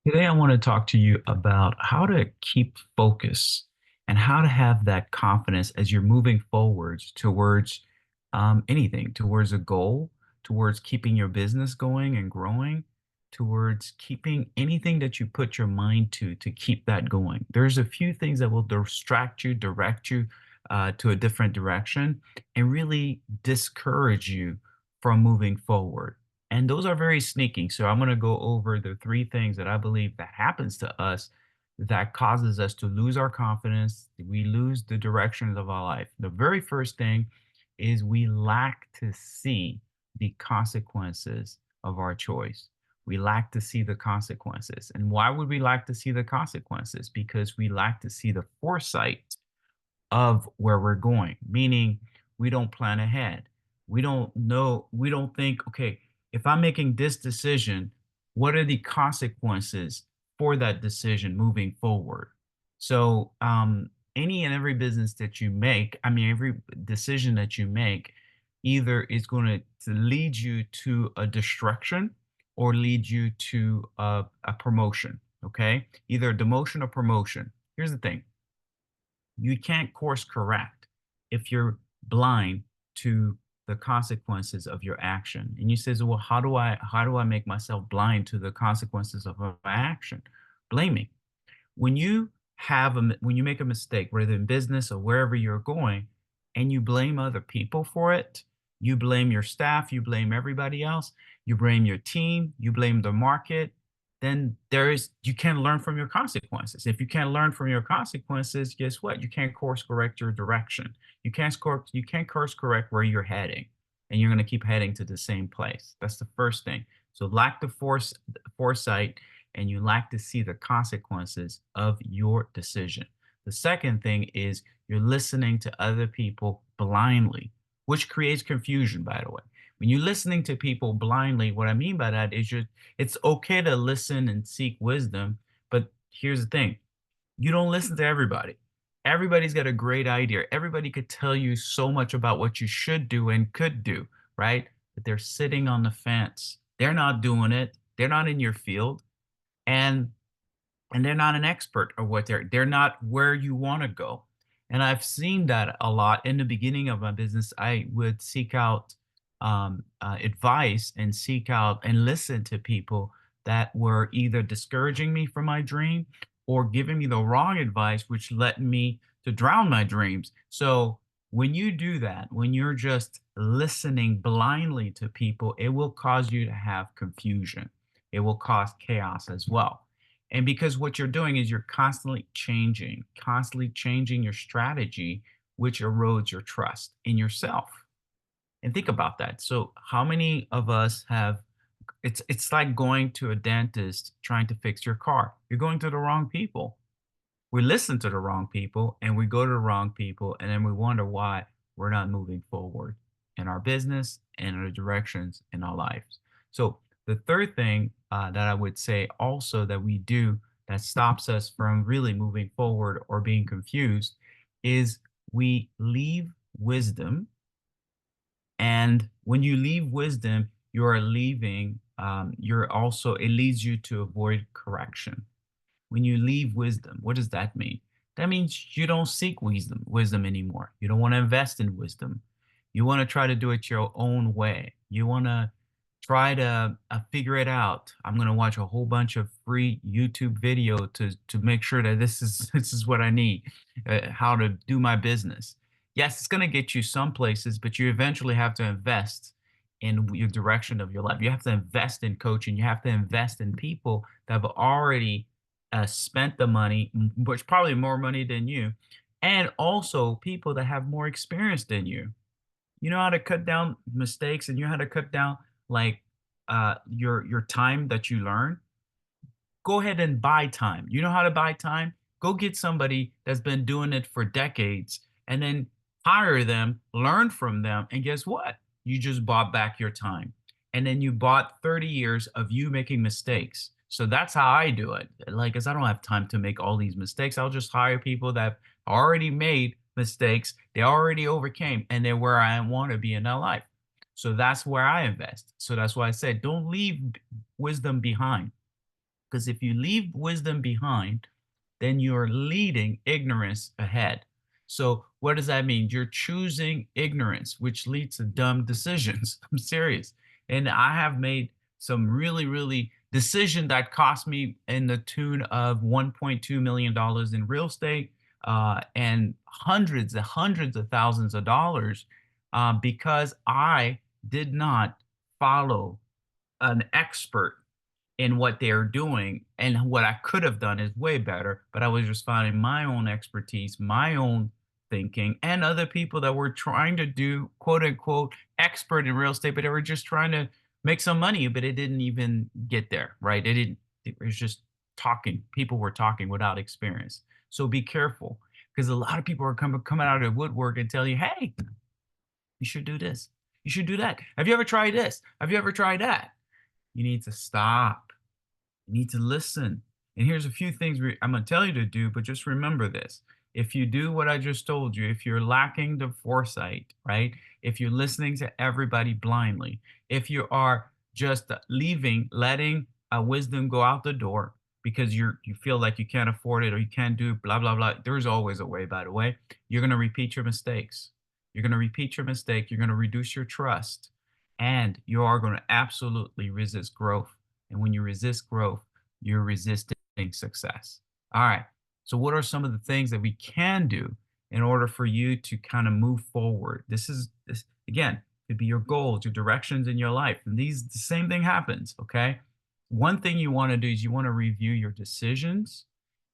Today, I want to talk to you about how to keep focus and how to have that confidence as you're moving forwards towards anything, towards a goal, towards keeping your business going and growing, towards keeping anything that you put your mind to keep that going. There's a few things that will distract you, direct you to a different direction, and really discourage you from moving forward. And those are very sneaky. So I'm going to go over the three things that I believe that happens to us that causes us to lose our confidence. We lose the directions of our life. The very first thing is we lack to see the consequences of our choice. We lack to see the consequences. And why would we lack to see the consequences? Because we lack to see the foresight of where we're going, meaning we don't plan ahead. We don't know, we don't think, okay, if I'm making this decision, what are the consequences for that decision moving forward? So, any and every business that you make, I mean, every decision that you make, either is going to lead you to a destruction or lead you to a promotion. Okay. Either a demotion or promotion. Here's the thing, you can't course correct if you're blind to the consequences of your action. And you says, well, how do I make myself blind to the consequences of my action? Blaming. When you when you make a mistake, whether in business or wherever you're going, and you blame other people for it, you blame your staff, you blame everybody else, you blame your team, you blame the market, then you can't learn from your consequences. If you can't learn from your consequences, guess what? You can't course correct your direction. You can't course correct where you're heading, and you're going to keep heading to the same place. That's the first thing. So lack the foresight, and you lack to see the consequences of your decision. The second thing is you're listening to other people blindly, which creates confusion, by the way. When you're listening to people blindly, what I mean by that is it's okay to listen and seek wisdom, but here's the thing, you don't listen to everybody. Everybody's got a great idea. Everybody could tell you so much about what you should do and could do, right? But they're sitting on the fence. They're not doing it. They're not in your field. And they're not an expert or what they're not where you want to go. And I've seen that a lot in the beginning of my business. I would seek out advice and seek out and listen to people that were either discouraging me from my dream or giving me the wrong advice, which led me to drown my dreams. So when you do that, when you're just listening blindly to people, it will cause you to have confusion. It will cause chaos as well. And because what you're doing is you're constantly changing your strategy, which erodes your trust in yourself. And think about that. So how many of us have it's like going to a dentist trying to fix your car. You're going to the wrong people. We listen to the wrong people and we go to the wrong people, and then we wonder why we're not moving forward in our business and in the directions in our lives. So the third thing that I would say also that we do that stops us from really moving forward or being confused is we leave wisdom. And when you leave wisdom, you are leaving, it leads you to avoid correction. When you leave wisdom, what does that mean? That means you don't seek wisdom anymore. You don't want to invest in wisdom. You want to try to do it your own way. You want to try to figure it out. I'm going to watch a whole bunch of free YouTube video to make sure that this is this is what I need, how to do my business. Yes, it's going to get you some places, but you eventually have to invest in your direction of your life. You have to invest in coaching. You have to invest in people that have already spent the money, which probably more money than you, and also people that have more experience than you. You know how to cut down mistakes, and you know how to cut down like your time that you learn. Go ahead and buy time. You know how to buy time? Go get somebody that's been doing it for decades and then hire them, learn from them, and guess what? You just bought back your time. And then you bought 30 years of you making mistakes. So that's how I do it. Like, cause I don't have time to make all these mistakes. I'll just hire people that already made mistakes, they already overcame, and they're where I want to be in their life. So that's where I invest. So that's why I said, don't leave wisdom behind, Because if you leave wisdom behind, then you're leading ignorance ahead. So what does that mean? You're choosing ignorance, which leads to dumb decisions. I'm serious. And I have made some really, really decision that cost me in the tune of $1.2 million in real estate, and hundreds of thousands of dollars, because I did not follow an expert in what they're doing. And what I could have done is way better, but I was just finding my own expertise, my own thinking, and other people that were trying to do quote unquote expert in real estate, but they were just trying to make some money, but it didn't even get there, right? It was just talking. People were talking without experience. So be careful, because a lot of people are coming out of the woodwork and tell you, hey, you should do this. You should do that. Have you ever tried this? Have you ever tried that? You need to stop. You need to listen. And here's a few things I'm going to tell you to do, but just remember this. If you do what I just told you, if you're lacking the foresight, right? If you're listening to everybody blindly, if you are just letting wisdom go out the door because you feel like you can't afford it or you can't do blah, blah, blah. There's always a way, by the way. You're going to repeat your mistakes. You're going to repeat your mistake. You're going to reduce your trust, and you are going to absolutely resist growth. And when you resist growth, you're resisting success. All right. So, what are some of the things that we can do in order for you to kind of move forward? This again could be your goals, your directions in your life, and the same thing happens. Okay. One thing you want to do is you want to review your decisions,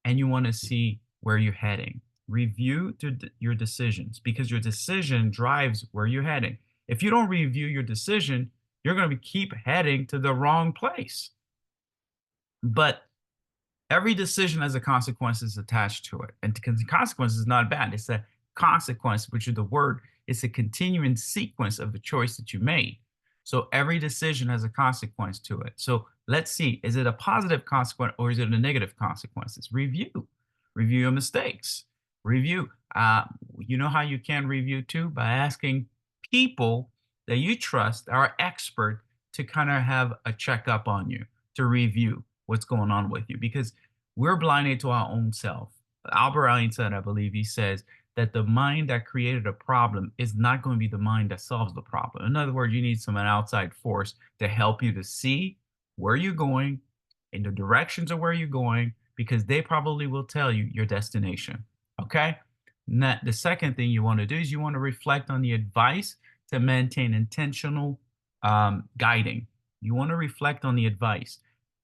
and you want to see where you're heading. Review your decisions, because your decision drives where you're heading. If you don't review your decision, you're going to keep heading to the wrong place. But every decision has a consequences attached to it. And the consequence is not bad. It's a consequence, which is the word, it's a continuing sequence of the choice that you made. So every decision has a consequence to it. So let's see, is it a positive consequence or is it a negative consequences? Review your mistakes. Review. You know how you can review too? By asking people that you trust are expert to kind of have a checkup on you, to review what's going on with you, because we're blinded to our own self. Albert Einstein, I believe he says that the mind that created a problem is not going to be the mind that solves the problem. In other words, you need an outside force to help you to see where you're going, in the directions of where you're going, because they probably will tell you your destination. Okay? Now, the second thing you want to do is you want to reflect on the advice to maintain intentional guiding. You want to reflect on the advice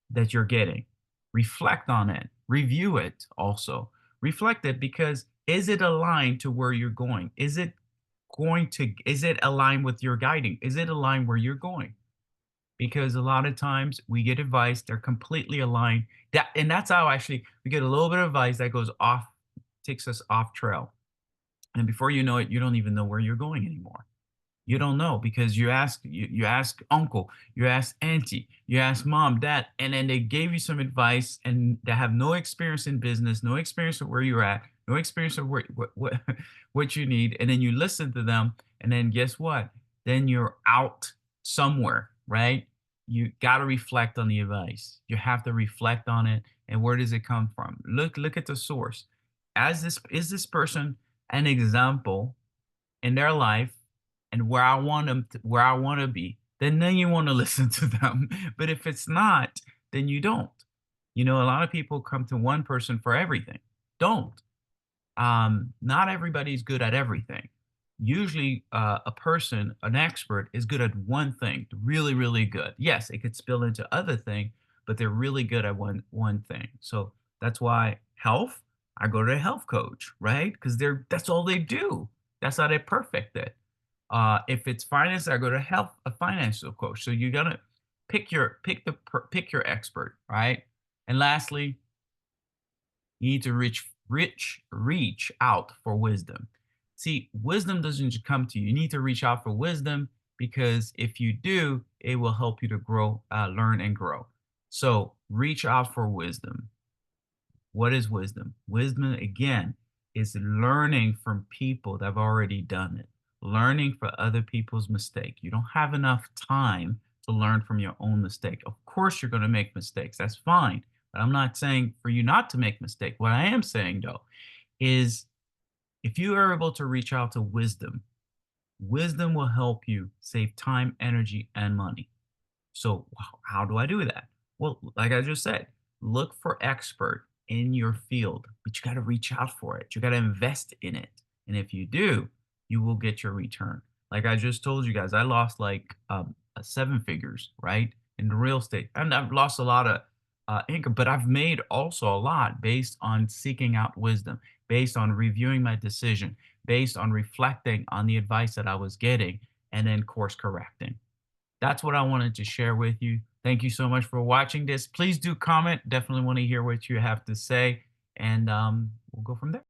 that you're getting. Reflect on it. Review it also. Reflect it, because is it aligned to where you're going? Is it aligned with your guiding? Is it aligned where you're going? Because a lot of times we get advice, they're completely aligned. That's how actually we get a little bit of advice that goes off, takes us off trail. And before you know it, you don't even know where you're going anymore. You don't know, because you ask uncle, you ask auntie, you ask mom, dad, and then they gave you some advice, and they have no experience in business, no experience of where you're at, no experience of what you need, and then you listen to them, and then guess what? Then you're out somewhere, right? You got to reflect on the advice. You have to reflect on it, and where does it come from? Look at the source. Is this person an example in their life and where I want to be, then you want to listen to them. But if it's not, then you don't. You know, a lot of people come to one person for everything. Don't. Not everybody's good at everything. Usually, a person, an expert, is good at one thing, really, really good. Yes, it could spill into other things, but they're really good at one thing. So that's why health, I go to a health coach, right? Because that's all they do. That's how they're perfect at. If it's finance, I go to a financial coach. So you gotta pick your expert, right? And lastly, you need to reach out for wisdom. See, wisdom doesn't just come to you. You need to reach out for wisdom, because if you do, it will help you to grow, learn, and grow. So reach out for wisdom. What is wisdom? Wisdom, again, is learning from people that have already done it, learning from other people's mistake. You don't have enough time to learn from your own mistake. Of course, you're going to make mistakes. That's fine. But I'm not saying for you not to make mistake. What I am saying though is if you are able to reach out to wisdom, wisdom will help you save time, energy, and money. So how do I do that? Well, like I just said, look for expert in your field, but you got to reach out for it. You got to invest in it. And if you do, you will get your return. Like I just told you guys, I lost like seven figures, right? In real estate. And I've lost a lot of income, but I've made also a lot based on seeking out wisdom, based on reviewing my decision, based on reflecting on the advice that I was getting, and then course correcting. That's what I wanted to share with you. Thank you so much for watching this. Please do comment. Definitely want to hear what you have to say, and we'll go from there.